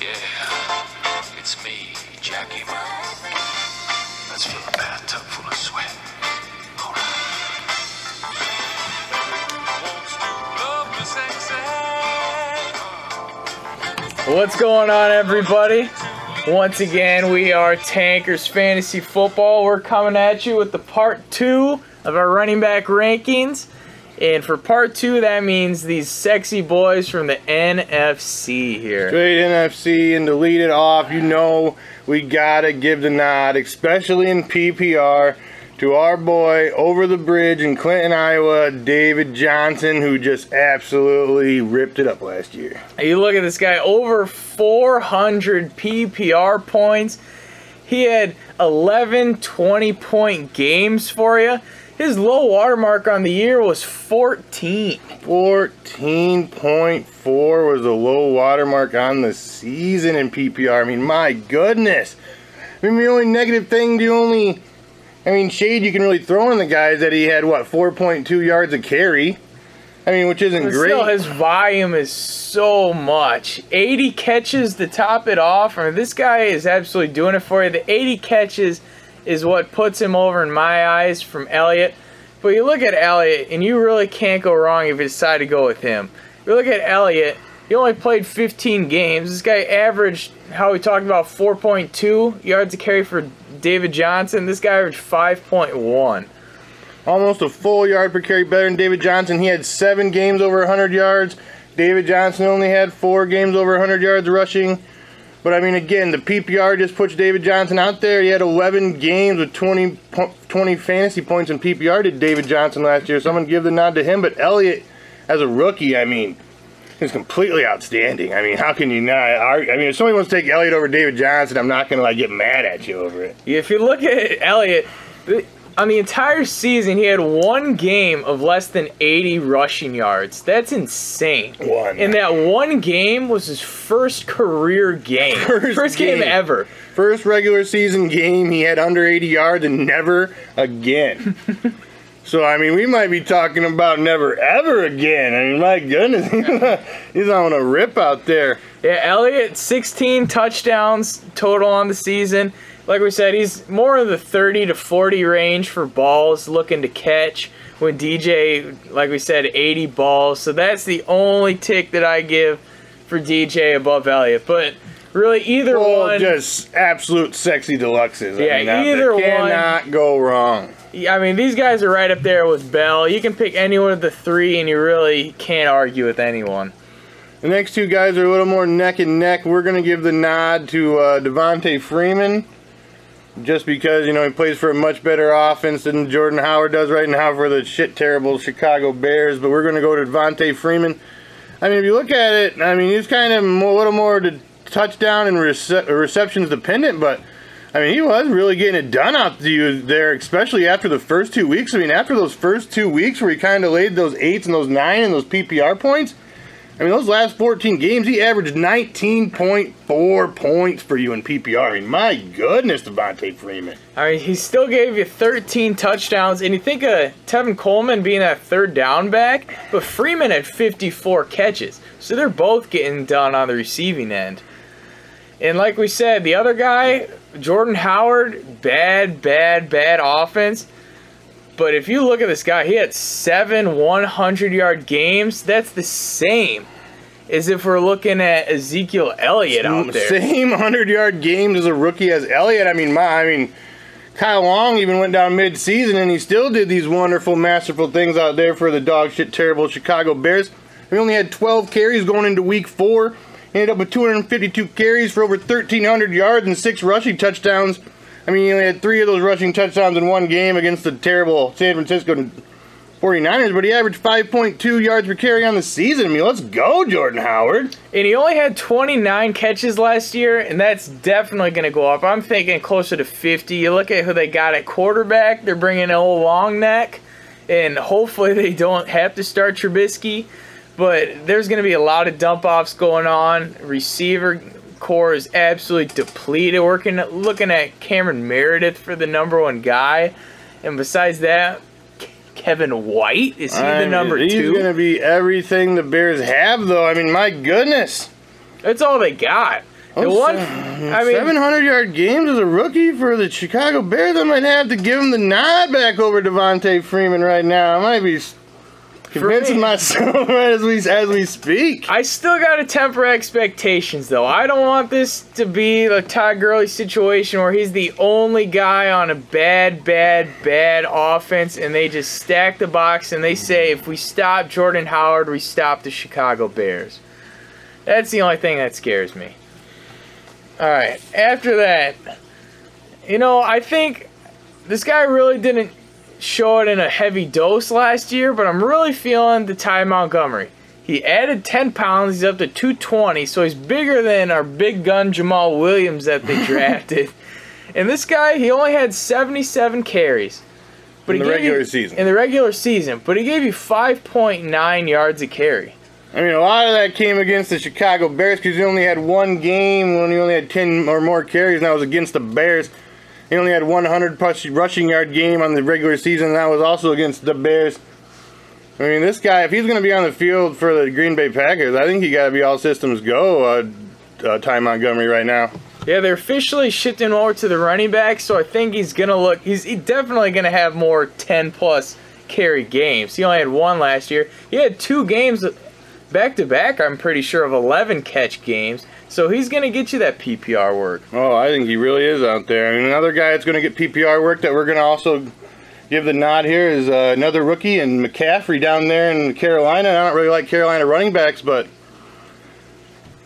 Yeah, it's me, Jackie Murray. Let's fill a bathtub full of sweat. All right. What's going on, everybody? Once again, we are Tankers Fantasy Football. We're coming at you with the part 2 of our running back rankings. And for part 2, that means these sexy boys from the NFC here. Straight NFC, and to lead it off, you know we gotta give the nod, especially in PPR, to our boy over the bridge in Clinton, Iowa, David Johnson, who just absolutely ripped it up last year. You look at this guy, over 400 PPR points. He had 11 20-point games for you. His low watermark on the year was 14. 14.4 was the low watermark on the season in PPR. I mean, my goodness. I mean, the only negative thing, shade you can really throw on the guy is that he had, what, 4.2 yards a carry. I mean, which isn't great. Still, his volume is so much. 80 catches to top it off. I mean, this guy is absolutely doing it for you. The 80 catches is what puts him over in my eyes from Elliott. But you look at Elliott, and you really can't go wrong if you decide to go with him. You look at Elliott, he only played 15 games. This guy averaged, how we talked about, 4.2 yards a carry for David Johnson. This guy averaged 5.1. Almost a full yard per carry better than David Johnson. He had 7 games over 100 yards. David Johnson only had 4 games over 100 yards rushing. But, I mean, again, the PPR just puts David Johnson out there. He had 11 games with 20 fantasy points in PPR to David Johnson last year. So I'm going to give the nod to him. But Elliott, as a rookie, I mean, he's completely outstanding. I mean, how can you not? I mean, if somebody wants to take Elliott over David Johnson, I'm not going to, get mad at you over it. If you look at Elliott, on the entire season, he had 1 game of less than 80 rushing yards. That's insane. And that 1 game was his first career game. First game ever. First regular season game, he had under 80 yards and never again. So, I mean, we might be talking about never ever again. I mean, my goodness. He's on a rip out there. Yeah, Elliott, 16 touchdowns total on the season. Like we said, he's more of the 30 to 40 range for balls looking to catch. When DJ, like we said, 80 balls. So that's the only tick that I give for DJ above Elliott. But really, either one. Just absolute sexy deluxes. Yeah, either one. Cannot go wrong. I mean, these guys are right up there with Bell. You can pick any one of the 3, and you really can't argue with anyone. The next 2 guys are a little more neck and neck. We're going to give the nod to Devontae Freeman. Just because, he plays for a much better offense than Jordan Howard does right now for the terrible Chicago Bears. But we're going to go to Devontae Freeman. I mean, if you look at it, I mean, he's kind of a little more to touchdown and receptions dependent. But, I mean, he was really getting it done out there, especially after the first 2 weeks. I mean, after those first 2 weeks where he kind of laid those 8s and those 9 and those PPR points, I mean, those last 14 games, he averaged 19.4 points for you in PPR. I mean, my goodness, Devontae Freeman. I mean, he still gave you 13 touchdowns. And you think of Tevin Coleman being that third down back, but Freeman had 54 catches. So they're both getting done on the receiving end. And like we said, the other guy, Jordan Howard, bad offense. But if you look at this guy, he had 7 100-yard games. That's the same as if we're looking at Ezekiel Elliott out there. Same 100-yard games as a rookie as Elliott. I mean, Kyle Long even went down mid-season, and he still did these wonderful, masterful things out there for the dog shit, terrible Chicago Bears. He only had 12 carries going into week 4. He ended up with 252 carries for over 1,300 yards and 6 rushing touchdowns. I mean, he only had 3 of those rushing touchdowns in 1 game against the terrible San Francisco 49ers, but he averaged 5.2 yards per carry on the season. I mean, let's go, Jordan Howard. And he only had 29 catches last year, and that's definitely going to go up. I'm thinking closer to 50. You look at who they got at quarterback. They're bringing in old long neck, and hopefully they don't have to start Trubisky. But there's going to be a lot of dump-offs going on. Receiver core is absolutely depleted. Looking at Cameron Meredith for the #1 guy. And besides that, Kevin White, is he the number 2? He's going to be everything the Bears have, though. I mean, my goodness. That's all they got. The one, I mean, 700-yard games as a rookie for the Chicago Bears. I might have to give him the nod back over Devontae Freeman right now. I might be convincing myself as we speak. I still got to temper expectations, though. I don't want this to be the Todd Gurley situation where he's the only guy on a bad offense, and they just stack the box and they say, if we stop Jordan Howard, we stop the Chicago Bears. That's the only thing that scares me. All right, after that, I think this guy really didn't show it in a heavy dose last year, but I'm really feeling the Ty Montgomery. He added 10 pounds. He's up to 220, so he's bigger than our big gun Jamal Williams that they drafted. And this guy, he only had 77 carries. But in the regular season. In the regular season, but he gave you 5.9 yards a carry. I mean, a lot of that came against the Chicago Bears because he only had one game when he only had 10 or more carries, and that was against the Bears. He only had 100-plus rushing yard game on the regular season, and that was also against the Bears. I mean, this guy, if he's going to be on the field for the Green Bay Packers, I think he got to be all systems go, Ty Montgomery, right now. Yeah, they're officially shifting over to the running back, so I think he's definitely going to have more 10-plus carry games. He only had one last year. He had 2 games back-to-back, I'm pretty sure, of 11-catch games. So he's going to get you that PPR work. Oh, I think he really is out there. I mean, another guy that's going to get PPR work that we're going to also give the nod here is another rookie, and McCaffrey down there in Carolina. I don't really like Carolina running backs, but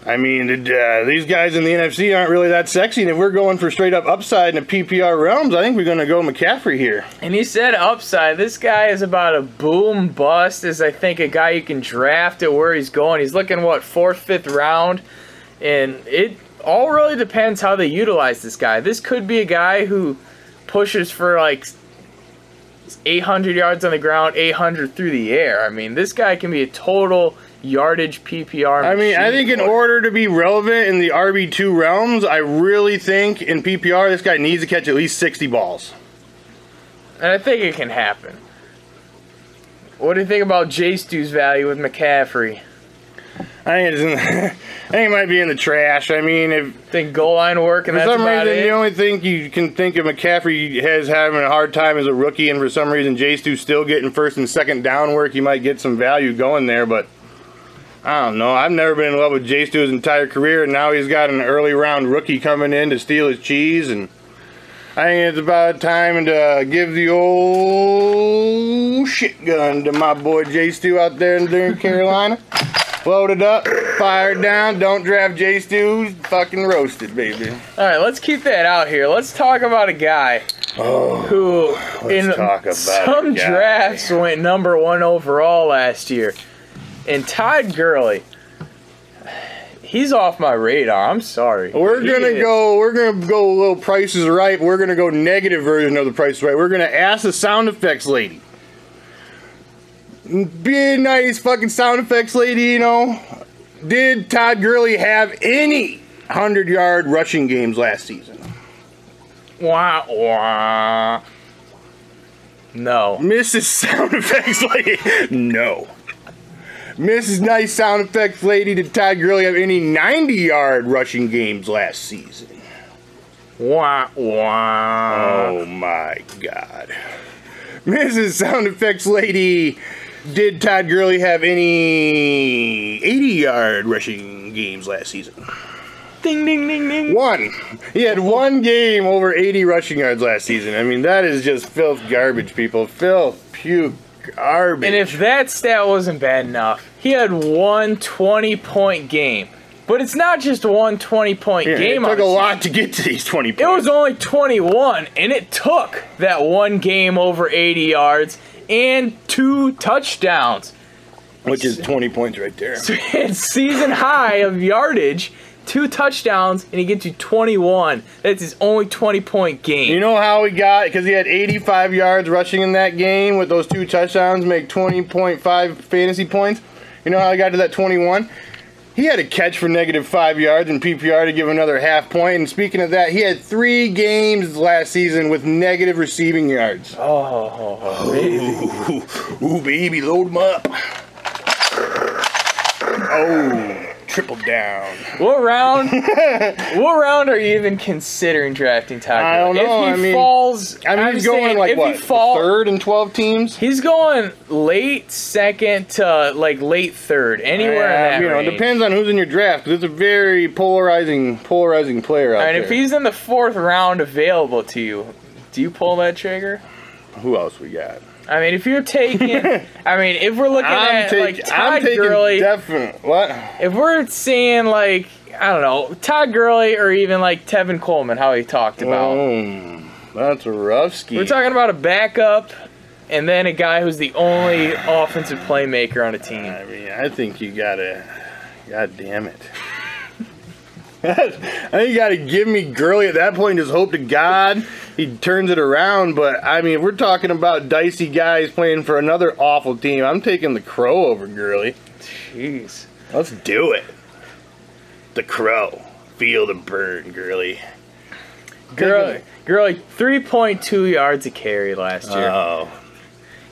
I mean, these guys in the NFC aren't really that sexy. And if we're going for straight up upside in the PPR realms, I think we're going to go McCaffrey here. And he said upside. This guy is about a boom bust. Is I think a guy you can draft at where he's going. He's looking, 4th, 5th round. And it all really depends how they utilize this guy. This could be a guy who pushes for 800 yards on the ground, 800 through the air. I mean, this guy can be a total yardage PPR I mean, I think in order to be relevant in the RB2 realms, I really think in PPR this guy needs to catch at least 60 balls. And I think it can happen. What do you think about J-Stew's value with McCaffrey? I think it might be in the trash. I mean, if think goal line work and that's about it. For some reason, the only thing you can think of McCaffrey has having a hard time as a rookie, and for some reason, J-Stew's still getting 1st and 2nd down work. He might get some value going there, but I don't know. I've never been in love with J-Stew his entire career, and now he's got an early round rookie coming in to steal his cheese, and I think it's about time to give the old shit gun to my boy J-Stew out there in Carolina. Load it up, fire it down, don't draft J-Stew, fucking roasted, baby. Alright, let's keep that out here. Let's talk about a guy who in some drafts went number 1 overall last year. And Todd Gurley, he's off my radar. I'm sorry. We're gonna go a little Price is Right. We're gonna go negative version of the Price is Right. We're gonna ask the sound effects lady. Be a nice fucking sound effects lady, Did Todd Gurley have any 100-yard rushing games last season? Wah, wah. No. Mrs. Sound Effects Lady, no. Mrs. Nice Sound Effects Lady, did Todd Gurley have any 90-yard rushing games last season? Wah, wah. Oh my God. Mrs. Sound Effects Lady, did Todd Gurley have any 80-yard rushing games last season? Ding, ding, ding, ding. 1. He had 1 game over 80 rushing yards last season. I mean, that is just filth garbage, people. Filth, puke, garbage. And if that stat wasn't bad enough, he had 1 20-point game. But it's not just 1 20-point game. It took a lot to get to these 20 points. It was only 21, and it took that 1 game over 80 yards and 2 touchdowns. Which is 20 points right there. So he had season high of yardage, 2 touchdowns, and he gets you 21. That's his only 20-point game. You know how he got, because he had 85 yards rushing in that game with those 2 touchdowns, make 20.5 fantasy points. You know how he got to that 21? He had a catch for -5 yards in PPR to give another half point. And speaking of that, he had 3 games last season with negative receiving yards. Oh, baby. Ooh, baby, load him up. Oh, triple down. What round? What round are you even considering drafting Todd Gurley? I don't know. If he falls, he's going like what? Third and 12 teams. He's going late second to like late third, anywhere in that range. It depends on who's in your draft. Because it's a very polarizing player out there. And if he's in the 4th round available to you, do you pull that trigger? Who else we got? I mean, if you're taking, if we're looking like Todd Gurley, definitely. What? If we're seeing like, I don't know, Todd Gurley or even like Tevin Coleman, how he talked about. That's a rough ski. We're talking about a backup and then a guy who's the only offensive playmaker on a team. I mean, I think you gotta, God damn it. I think you gotta give me Gurley at that point and just hope to God he turns it around. But I mean, we're talking about dicey guys playing for another awful team. I'm taking the Crow over Gurley. Jeez. Let's do it. The Crow. Feel the burn, Gurley. Gurley, 3.2 yards a carry last year. Oh.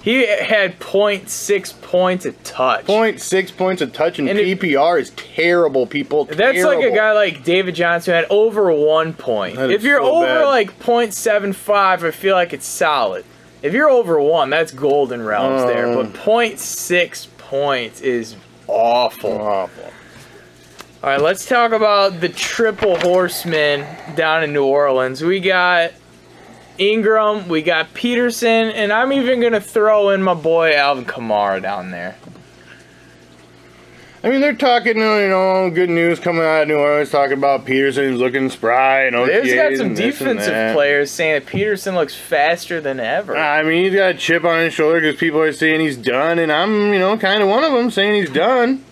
He had 0.6 points a touch. 0.6 points a touch in PPR is terrible, people. That's terrible. like a guy like David Johnson who had over 1 point. If you're so over bad. like 0.75, I feel like it's solid. If you're over 1, that's golden realms there. But 0.6 points is awful. Awful. All right, let's talk about the triple horsemen down in New Orleans. We got Ingram, we got Peterson, and I'm even going to throw in my boy Alvin Kamara down there. I mean, they're talking, good news coming out of New Orleans, talking about Peterson's looking spry and OTAs. There's got some and this and defensive that. players saying that Peterson looks faster than ever. I mean, he's got a chip on his shoulder because people are saying he's done, and I'm, kind of one of them saying he's done.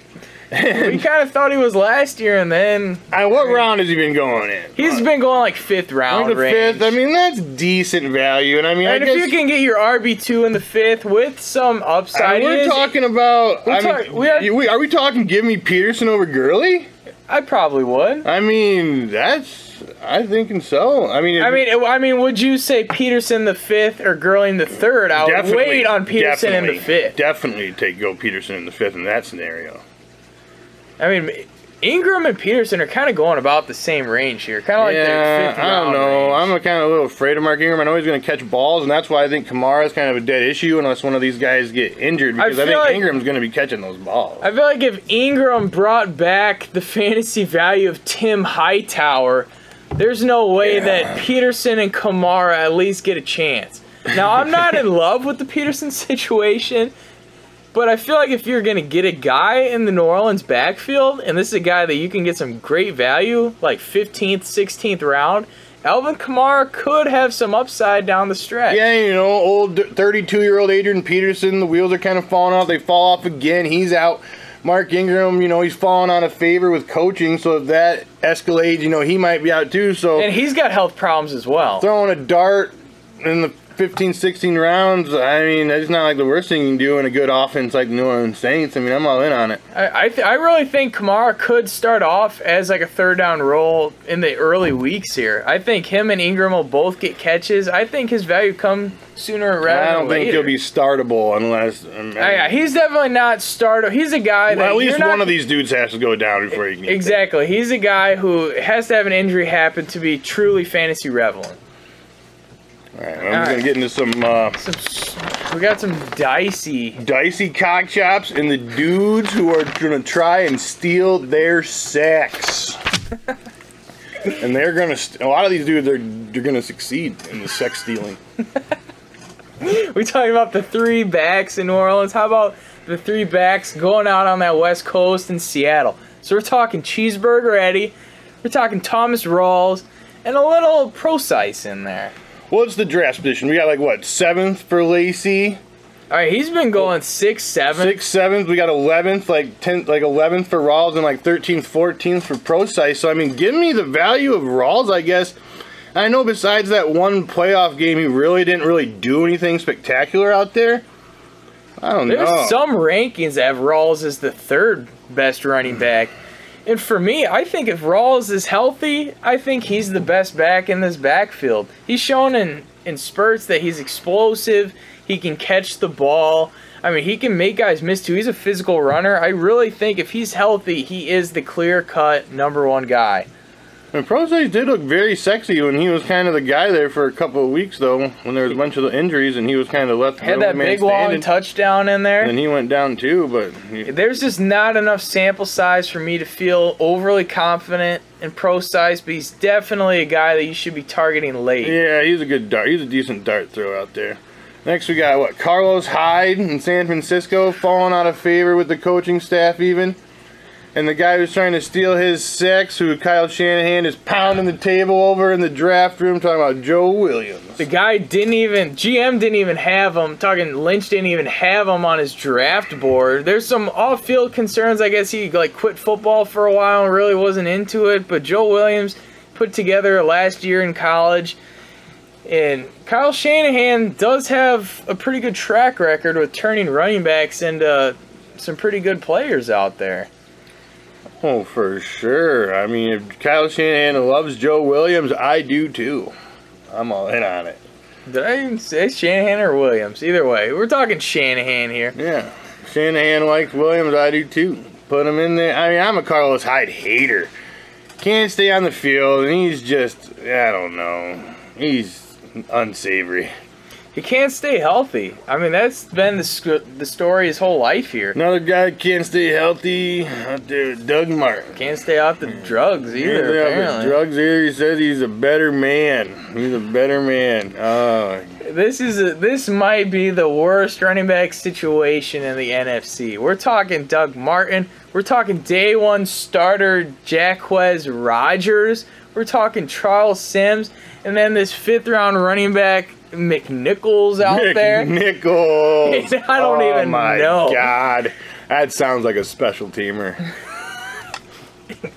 We kind of thought he was last year, and then... what round has he been going in? He's been going like 5th round range. 5th? I mean, that's decent value. And I mean, and if you can get your RB2 in the 5th with some upside... we're talking about... Are we talking give me Peterson over Gurley? I probably would. I mean, I think so. I mean, would you say Peterson the 5th or Gurley in the 3rd? I would wait on Peterson in the 5th. Definitely go Peterson in the 5th in that scenario. I mean, Ingram and Peterson are kind of going about the same range here. Kind of like their 5th round I don't know. range. I'm kind of a little afraid of Mark Ingram. I know he's going to catch balls, and that's why I think Kamara is kind of a dead issue unless one of these guys get injured, because I think Ingram's going to be catching those balls. I feel like if Ingram brought back the fantasy value of Tim Hightower, there's no way that Peterson and Kamara at least get a chance. Now, I'm not in love with the Peterson situation, but I feel like if you're going to get a guy in the New Orleans backfield, and this is a guy that you can get some great value, like 15th, 16th round, Alvin Kamara could have some upside down the stretch. Yeah, old 32-year-old Adrian Peterson, the wheels are kind of falling off. They fall off again. He's out. Mark Ingram, he's falling out of favor with coaching, so if that escalates, he might be out too. So and he's got health problems as well. Throwing a dart in the 15, 16 rounds, I mean, it's not like the worst thing you can do in a good offense like the New Orleans Saints. I mean, I'm all in on it. I really think Kamara could start off as like a 3rd down role in the early weeks here. I think him and Ingram will both get catches. I think his value come sooner rather than later. I don't think he'll be startable unless... he's definitely not startable. He's a guy that... Well, at least one of these dudes has to go down before you can... Exactly. He's a guy who has to have an injury happen to be truly fantasy relevant. All right, I'm going to get into some... we got some dicey cock chops and the dudes who are going to try and steal their sex. And they're going to... A lot of these dudes, they're going to succeed in the sex stealing. We talking about the 3 backs in New Orleans. How about the 3 backs going out on that West Coast in Seattle? So we're talking Cheeseburger Eddie, we're talking Thomas Rawls, and a little Procise in there. What's the draft position? We got 7th for Lacey. All right, he's been going 6th, 7th. 6th, 7th. We got 11th, 11th for Rawls and 13th, 14th for Procise. So I mean, give me the value of Rawls, I guess. I know besides that one playoff game, he really didn't do anything spectacular out there. I don't know. There's some rankings that have Rawls as the 3rd best running back. And for me, I think if Rawls is healthy, I think he's the best back in this backfield. He's shown in spurts that he's explosive. He can catch the ball. I mean, he can make guys miss too. He's a physical runner. I really think if he's healthy, he is the clear-cut #1 guy. And Prosise did look very sexy when he was kind of the guy there for a couple of weeks, though, when there was a bunch of the injuries and he was kind of left. Had that big long touchdown in there. And he went down too, but there's just not enough sample size for me to feel overly confident in Prosise, but he's definitely a guy that you should be targeting late. Yeah, he's a good dart. He's a decent dart throw out there. Next we got what? Carlos Hyde in San Francisco, falling out of favor with the coaching staff even. And the guy who's trying to steal his six, who Kyle Shanahan is pounding the table over in the draft room, talking about Joe Williams. The guy GM didn't even have him, Lynch didn't even have him on his draft board. There's some off-field concerns. I guess he quit football for a while and really wasn't into it. But Joe Williams put together last year in college. And Kyle Shanahan does have a pretty good track record with turning running backs into some pretty good players out there. Oh, for sure. I mean, if Kyle Shanahan loves Joe Williams, I do too. I'm all in on it. Did I even say Shanahan or Williams? Either way, we're talking Shanahan here. Yeah. Shanahan likes Williams, I do too. Put him in there. I mean, I'm a Carlos Hyde hater. Can't stay on the field, and he's just, I don't know. He's unsavory. He can't stay healthy. I mean, that's been the story his whole life here. Another guy can't stay healthy out there, Doug Martin. Can't stay off the drugs either, apparently. apparently. The drugs either. He says he's a better man. He's a better man. This might be the worst running back situation in the NFC. We're talking Doug Martin. We're talking day one starter Jacquizz Rodgers. We're talking Charles Sims. And then this 5th-round running back McNichols out there. McNichols. I don't even know. Oh my God. That sounds like a special teamer.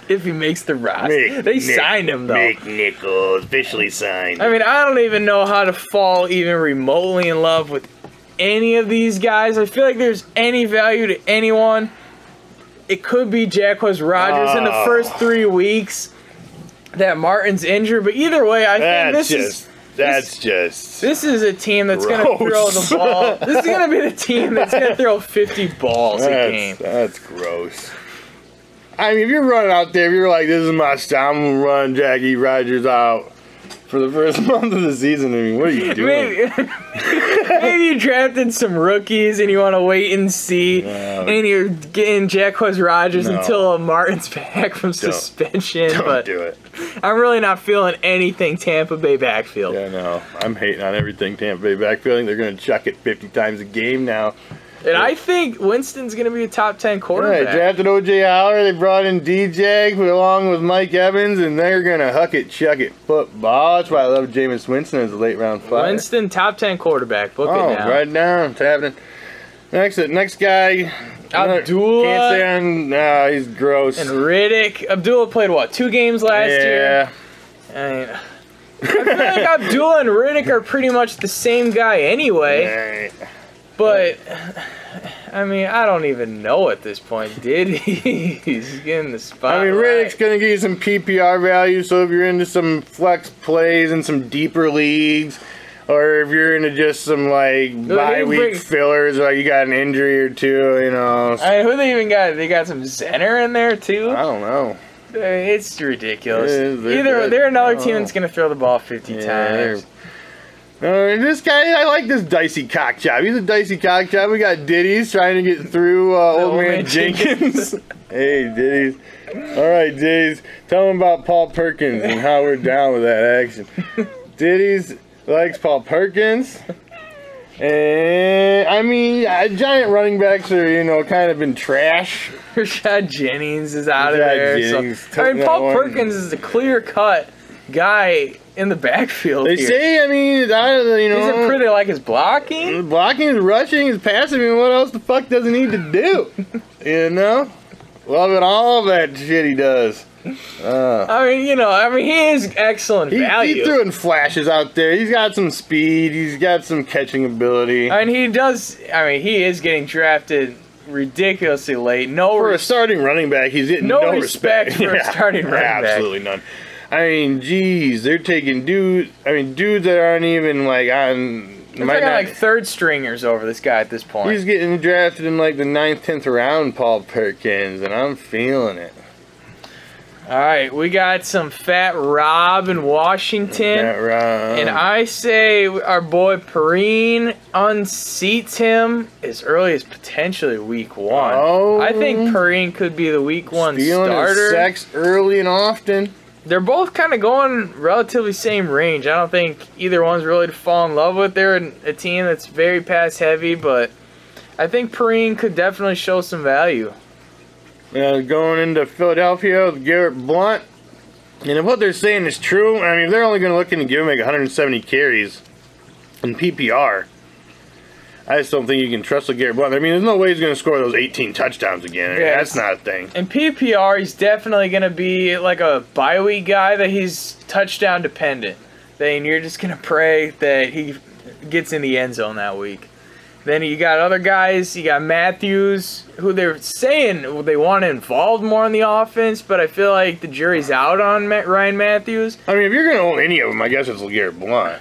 If he makes the roster. They signed him, though. McNichols, officially signed. I mean, I don't even know how to fall even remotely in love with any of these guys. I feel like there's any value to anyone. It could be Jacquizz Rodgers in the first 3 weeks that Martin's injured. But either way, I think this is a team that's going to throw the ball. This is going to be the team that's going to throw 50 balls a game. That's gross. I mean, if you're running out there, if you're like, this is my style, I'm going to run Jackie Rodgers out for the first month of the season, I mean, what are you doing? Maybe you drafted some rookies and you want to wait and see, and you're getting Jacquizz Rodgers until Martin's back from suspension. Don't do it. I'm really not feeling anything Tampa Bay backfield. Yeah, no. I'm hating on everything Tampa Bay backfield. I think they're going to chuck it 50 times a game now. And I think Winston's going to be a top 10 quarterback. They drafted O.J. Howard. They brought in DJ along with Mike Evans, and they're going to huck it, chuck it football. That's why I love Jameis Winston as a late round flyer. Winston, top 10 quarterback. Book it down. Right down. It's happening. Next guy. Abdullah. Can't say on. No, he's gross. And Riddick. Abdullah played, what, 2 games last year? I feel like Abdullah and Riddick are pretty much the same guy anyway. But, I mean, I don't even know at this point. He's getting the spotlight. I mean, Riddick's going to give you some PPR value, so if you're into some flex plays and some deeper leagues, or if you're into just some, like, bye-week fillers, like you got an injury or two, you know. I mean, who they even got? They got some Zenner in there, too? I don't know. It's ridiculous. They're another team that's going to throw the ball 50 times. This guy, I like this dicey cock job. He's a dicey cock job. We got Diddy's trying to get through old man Jenkins. Hey, Diddy's. All right, Diddy's. Tell him about Paul Perkins and how we're down with that action. Diddy's likes Paul Perkins. And, I mean, giant running backs are, kind of in trash. Rashad Jennings is out of there. I mean, Paul Perkins is a clear-cut guy in the backfield. They say, I mean, He's pretty like his blocking. Blocking, his rushing, his passing. I mean, what else the fuck does he need to do? Loving all of that shit he does. I mean, he is excellent value. He's throwing flashes out there. He's got some speed. He's got some catching ability. And he is getting drafted ridiculously late. For a starting running back, he's getting no respect for a starting running back. Absolutely none. I mean, geez, they're taking dudes that aren't even like on They're talking like third stringers over this guy at this point. He's getting drafted in like the 9th, 10th round, Paul Perkins, and I'm feeling it. All right, we got some Fat Rob in Washington. Fat Rob. And I say our boy Perrine unseats him as early as potentially week 1. Oh. I think Perrine could be the week 1 starter. His sex early and often. They're both kind of going relatively same range. I don't think either one's really to fall in love with. They're a team that's very pass heavy, but I think Perrine could definitely show some value. Going into Philadelphia with Garrett Blunt. And if what they're saying is true, I mean, if they're only going to look to give him like 170 carries in PPR, I just don't think you can trust Garrett Blunt. I mean, there's no way he's going to score those 18 touchdowns again. I mean, that's not a thing. In PPR, he's definitely going to be like a bye week guy that he's touchdown dependent. Then you're just going to pray that he gets in the end zone that week. Then you got other guys. You got Matthews, who they're saying they want involved more in the offense, but I feel like the jury's out on Ryan Matthews. I mean, if you're going to own any of them, I guess it's Garrett Blunt.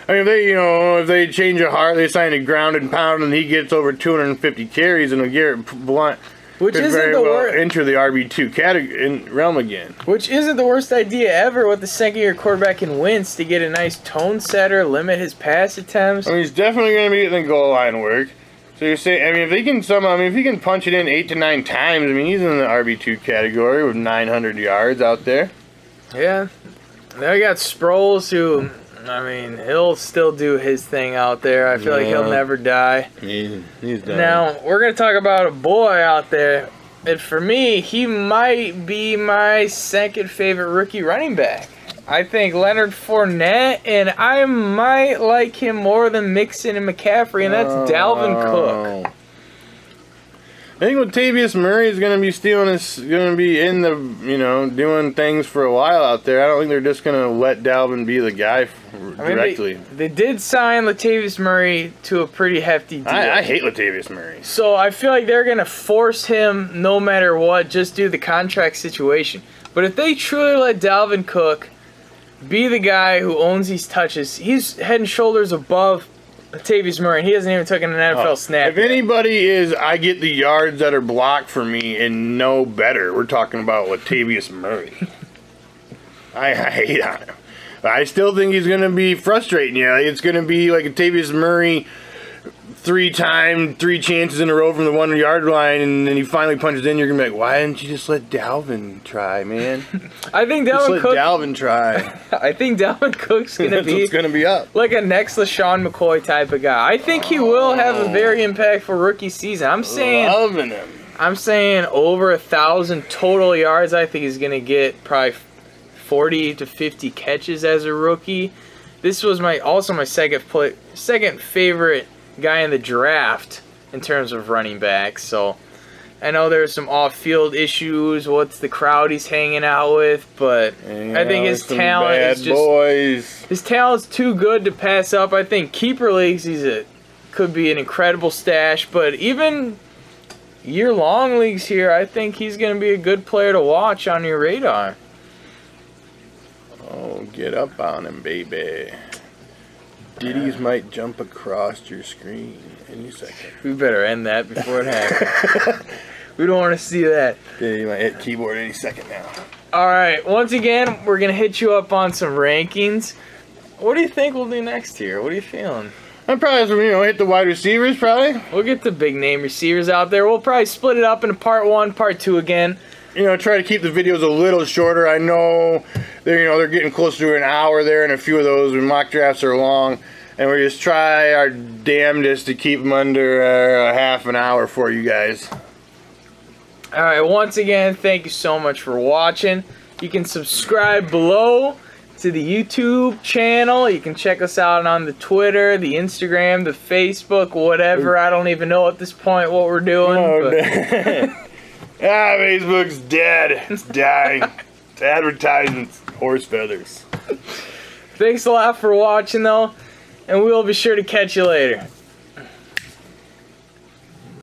I mean, if they change a heart, they sign a ground and pound, and he gets over 250 carries, and Garrett Blunt Which could isn't very the well worst. enter the RB2 category realm again. Which isn't the worst idea ever with the second-year quarterback in Wentz to get a nice tone setter, limit his pass attempts. I mean, he's definitely going to be getting the goal line work. So you're saying, I mean, if he can somehow, I mean, if he can punch it in 8 to 9 times, I mean, he's in the RB2 category with 900 yards out there. Yeah. Now you got Sproles, who, I mean, he'll still do his thing out there. I feel like he'll never die. He's done. Now, we're going to talk about a boy out there. And for me, he might be my second favorite rookie running back. I think Leonard Fournette, and I might like him more than Mixon and McCaffrey, and that's Dalvin Cook. I think Latavius Murray is going to be going to be in the, doing things for a while out there. I don't think they're just going to let Dalvin be the guy directly. They did sign Latavius Murray to a pretty hefty deal. I hate Latavius Murray. So I feel like they're going to force him no matter what, just due to the contract situation. But if they truly let Dalvin Cook be the guy who owns these touches, he's head and shoulders above Latavius Murray. He hasn't even taken an NFL snap. If anybody is, I get the yards that are blocked for me and no better, we're talking about Latavius Murray. I hate on him. I still think he's going to be frustrating you. It's going to be like Latavius Murray 3 chances in a row from the 1 yard line, and then he finally punches in. You're going to be like, why didn't you just let Dalvin try, man? I think Dalvin try. I think Dalvin Cook's going to be what's going to be up. Like a next LaShawn McCoy type of guy. I think he will have a very impactful rookie season. Loving him. I'm saying over 1,000 total yards. I think he's going to get probably 40 to 50 catches as a rookie. This was my second favorite guy in the draft in terms of running backs. So I know there's some off-field issues. What's the crowd he's hanging out with? But I think his talent is just his talent's too good to pass up. I think keeper leagues could be an incredible stash, but even year-long leagues here, I think he's going to be a good player to watch on your radar. Oh, get up on him, baby. Ditties might jump across your screen any second. We better end that before it happens. We don't want to see that. Diddy might hit keyboard any second now. All right, once again, we're going to hit you up on some rankings. What do you think we'll do next here? What are you feeling? I'm probably, hit the wide receivers, probably. We'll get the big name receivers out there. We'll probably split it up into part 1, part 2 again. Try to keep the videos a little shorter. I know they're getting closer to an hour there, and a few of those mock drafts are long, and we just try our damnedest to keep them under a half an hour for you guys. All right, once again, thank you so much for watching. You can subscribe below to the YouTube channel. You can check us out on the Twitter, the Instagram, the Facebook, whatever. I don't even know at this point what we're doing. Facebook's dead. It's dying. It's advertisements. Horse feathers. Thanks a lot for watching, though, and we'll be sure to catch you later.